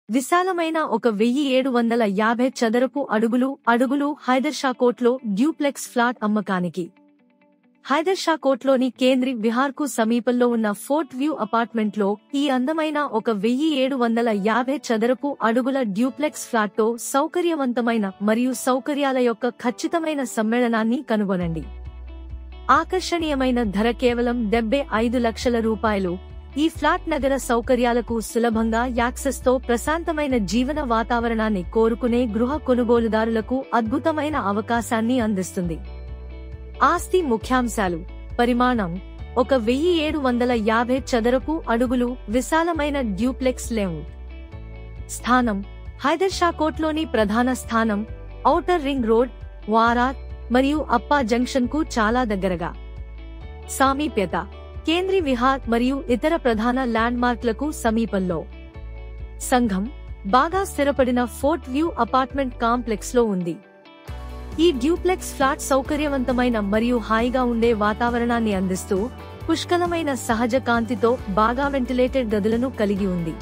విశాలమైన 1750 చదరపు అడుగులు హైదర్షా కోట్లో డ్యూప్లెక్స్ ఫ్లాట్ అమ్మకానికి. హైదర్షా కోట్లోని కేంద్రి విహార్కు సమీపంలో ఉన్న ఫోర్ట్ వ్యూ అపార్ట్మెంట్లో ఈ అందమైన 1750 చదరపు అడుగుల డ్యూప్లెక్స్ ఫ్లాట్తో సౌకర్యవంతమైన మరియు సౌకర్యాల యొక్క ఖచ్చితమైన సమ్మేళనాన్ని కనుగొనండి. ఆకర్షణీయమైన ధర కేవలం 75 లక్షల రూపాయలు. ఈ ఫ్లాట్ నగర సౌకర్యాలకు సులభంగా యాక్సెస్తో ప్రశాంతమైన జీవన వాతావరణాన్ని కోరుకునే గృహ కొనుగోలుదారులకు అద్భుతమైన అవకాశాన్ని అందిస్తుంది. ఆస్తి ముఖ్యాంశాలు: పరిమాణం 1750 చదరపు అడుగులు, విశాలమైన డ్యూప్లెక్స్ లేఅవుట్. స్థానం: హైదర్షా కోట్లోని ప్రధాన స్థానం, ఔటర్ రింగ్ రోడ్, వారార్ మరియు అప్పా జంక్షన్కు చాలా దగ్గరగా. సామీప్యత: కేంద్రి విహార్ మరియు ఇతర ప్రధాన ల్యాండ్మార్క్లకు సమీపంలో. సంఘం: బాగా స్థిరపడిన ఫోర్ట్ వ్యూ అపార్ట్మెంట్ కాంప్లెక్స్లో ఉంది. ఈ డ్యూప్లెక్స్ ఫ్లాట్ సౌకర్యవంతమైన మరియు హాయిగా ఉండే వాతావరణాన్ని అందిస్తూ పుష్కలమైన సహజ కాంతితో బాగా వెంటిలేటెడ్ గదులను కలిగి ఉంది.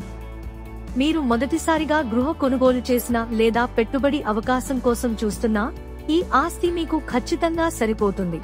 మీరు మొదటిసారిగా గృహ కొనుగోలు చేసిన లేదా పెట్టుబడి అవకాశం కోసం చూస్తున్నా ఈ ఆస్తి మీకు ఖచ్చితంగా సరిపోతుంది.